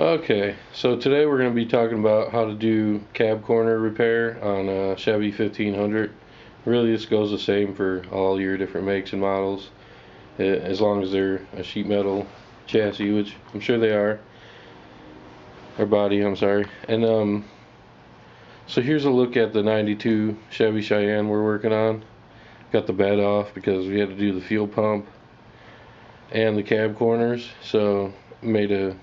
Okay, so today we're going to be talking about how to do cab corner repair on a Chevy 1500. Really, this goes the same for all your different makes and models, as long as they're a sheet metal chassis, which I'm sure they are, or body, I'm sorry. And so here's a look at the 92 Chevy Cheyenne we're working on. Got the bed off because we had to do the fuel pump and the cab corners, so made a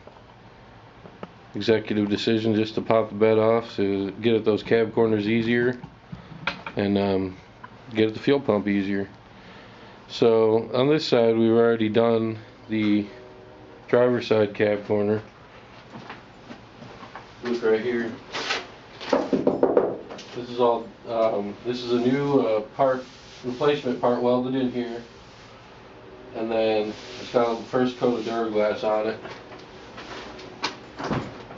executive decision just to pop the bed off to get at those cab corners easier and get at the fuel pump easier. So on this side we've already done the driver's side cab corner. Look right here. This is all this is a new part replacement part welded in here, and then it's got the first coat of Duraglass on it.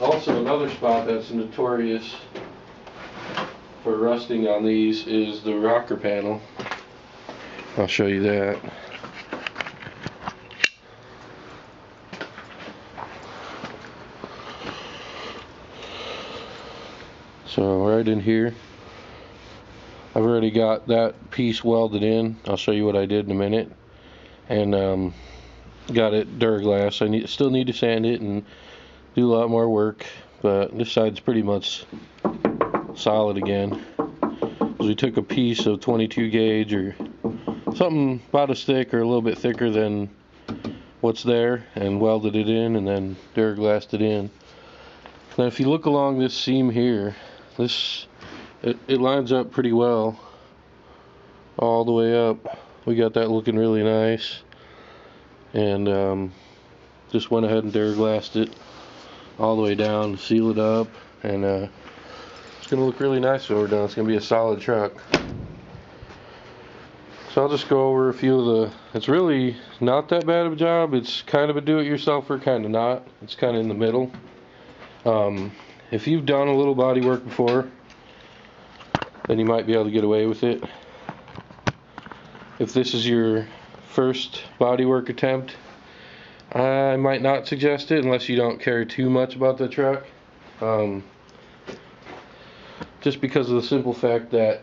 Also, another spot that's notorious for rusting on these is the rocker panel. I'll show you that. So right in here, I've already got that piece welded in. I'll show you what I did in a minute. And got it Duraglass. I still need to sand it and do a lot more work, but this side's pretty much solid again. We took a piece of 22 gauge or something about as thick or a little bit thicker than what's there and welded it in, and then Duraglassed it in. Now if you look along this seam here, it lines up pretty well all the way up. We got that looking really nice, and just went ahead and Duraglassed it all the way down, seal it up, and it's gonna look really nice when we're done. It's gonna be a solid truck. So I'll just go over a few of the, it's really not that bad of a job. It's kind of a do-it-yourselfer, kind of not. It's kind of in the middle. If you've done a little body work before, then you might be able to get away with it. If this is your first body work attempt, I might not suggest it unless you don't care too much about the truck. Just because of the simple fact that,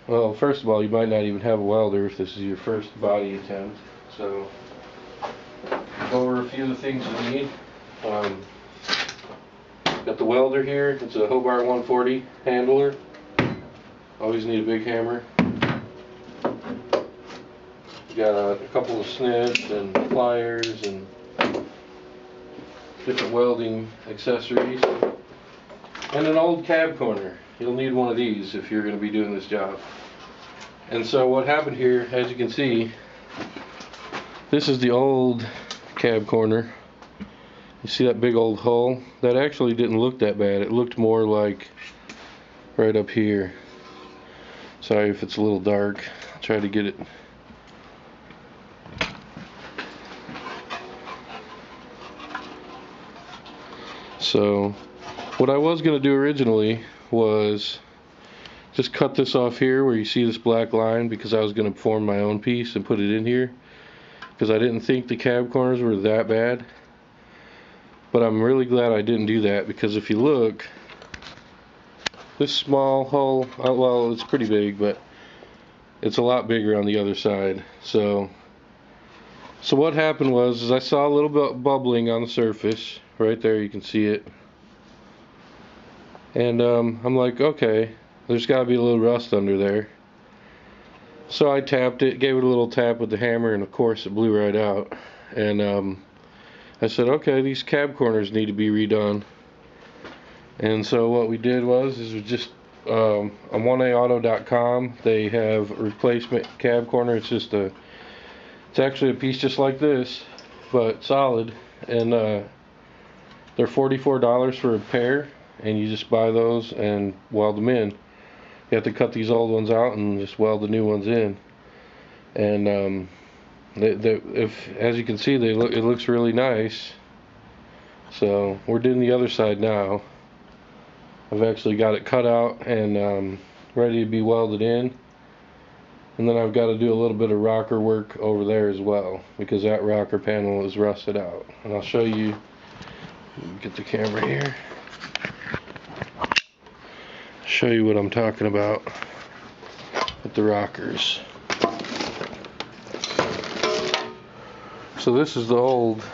well, first of all, you might not even have a welder if this is your first body attempt. So, go over a few of the things you need. Got the welder here. It's a Hobart 140 handler. Always need a big hammer. Got a couple of snips and pliers and different welding accessories, and an old cab corner. You'll need one of these if you're going to be doing this job. And so what happened here, as you can see, this is the old cab corner. You see that big old hole? That actually didn't look that bad. It looked more like right up here. Sorry if it's a little dark. I'll try to get it. So what I was going to do originally was just cut this off here where you see this black line, because I was going to form my own piece and put it in here, because I didn't think the cab corners were that bad. But I'm really glad I didn't do that, because if you look, this small hole, well, it's pretty big, but it's a lot bigger on the other side. So what happened was, is I saw a little bit bubbling on the surface. Right there, you can see it. And I'm like, okay, there's got to be a little rust under there. So I tapped it, gave it a little tap with the hammer, and of course it blew right out. And I said, okay, these cab corners need to be redone. And so what we did was we just on 1aauto.com, they have a replacement cab corner. It's actually a piece just like this, but solid, and they're $44 for a pair, and you just buy those and weld them in. You have to cut these old ones out and just weld the new ones in. And as you can see, it looks really nice. So we're doing the other side now. I've actually got it cut out and ready to be welded in. And then I've got to do a little bit of rocker work over there as well, because that rocker panel is rusted out. And I'll show you Get the camera here. Show you what I'm talking about with the rockers. So this is the old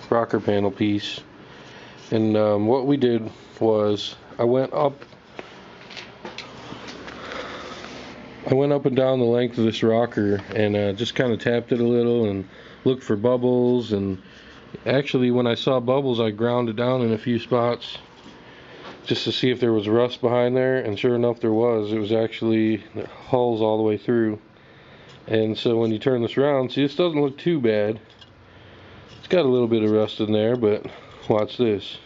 rocker panel piece, and what we did was I went up and down the length of this rocker and just kind of tapped it a little and looked for bubbles. And actually, when I saw bubbles, I ground it down in a few spots just to see if there was rust behind there, and sure enough there was. It was actually holes all the way through. And so when you turn this around, see, this doesn't look too bad. It's got a little bit of rust in there, but watch this.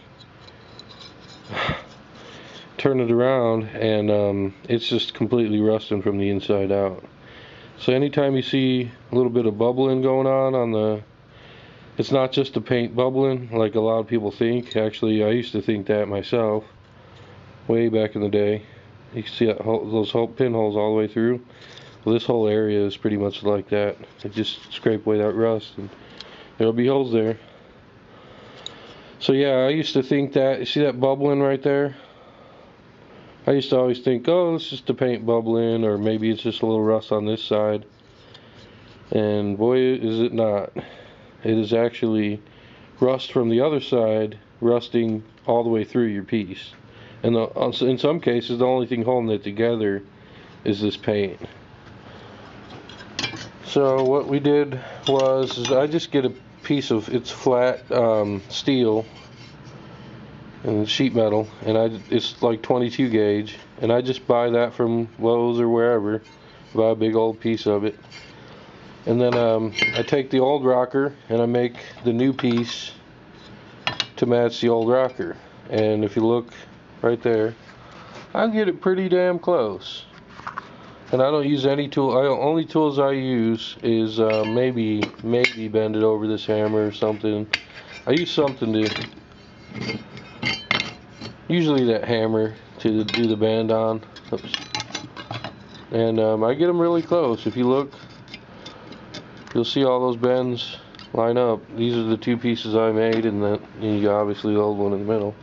Turn it around and it's just completely rusting from the inside out. So anytime you see a little bit of bubbling going on the, it's not just the paint bubbling like a lot of people think. Actually, I used to think that myself way back in the day. You can see that those pinholes all the way through. Well, this whole area is pretty much like that. It just scrape away that rust and there'll be holes there. So yeah, I used to think that, you see that bubbling right there? I used to always think, oh, it's just the paint bubbling, or maybe it's just a little rust on this side. And boy, is it not. It is actually rust from the other side, rusting all the way through your piece. And in some cases, the only thing holding it together is this paint. So what we did was I just get a piece of, it's flat steel and sheet metal, and it's like 22 gauge, and I just buy that from Lowe's or wherever. Buy a big old piece of it, and then I take the old rocker and I make the new piece to match the old rocker. And if you look right there, I get it pretty damn close. And I don't use any tool. Only tools I use is maybe bend it over this hammer or something. I use something to, usually that hammer to do the bend on. Oops. And I get them really close. If you look, you'll see all those bends line up. These are the two pieces I made, and then you got obviously the old one in the middle.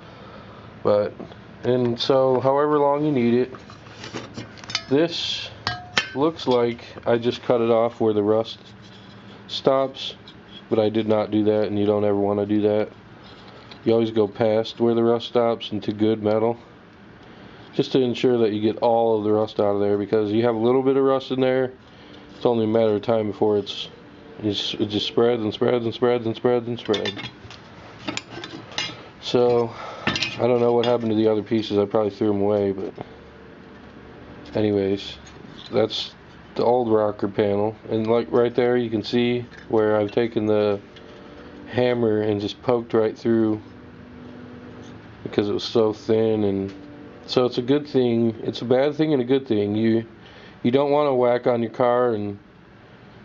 And so however long you need it. This looks like I just cut it off where the rust stops, but I did not do that, and you don't ever want to do that. You always go past where the rust stops into good metal, just to ensure that you get all of the rust out of there, because you have a little bit of rust in there, it's only a matter of time before it just spreads and spreads and spreads and spreads and spreads. So I don't know what happened to the other pieces. I probably threw them away, but anyways, that's the old rocker panel. And like right there, you can see where I've taken the hammer and just poked right through because it was so thin. And so it's a good thing. It's a bad thing and a good thing. You don't want to whack on your car and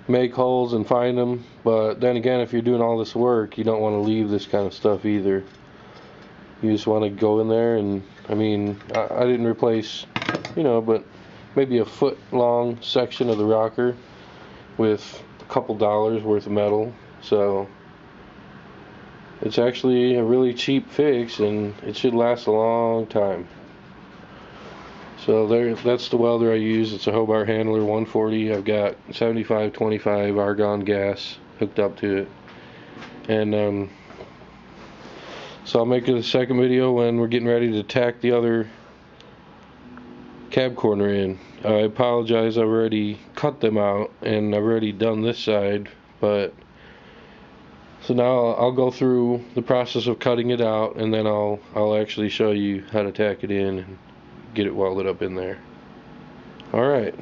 make holes and find them, but then again, if you're doing all this work, you don't want to leave this kind of stuff either. You just want to go in there, and I mean, I didn't replace, but maybe a foot long section of the rocker with a couple dollars worth of metal. So it's actually a really cheap fix, and it should last a long time. So that's the welder I use. It's a Hobart Handler 140. I've got 75-25 argon gas hooked up to it. And so I'll make it a second video when we're getting ready to tack the other cab corner in. I apologize, I've already cut them out and I've already done this side, but so now I'll go through the process of cutting it out, and then I'll actually show you how to tack it in and get it welded up in there. Alright.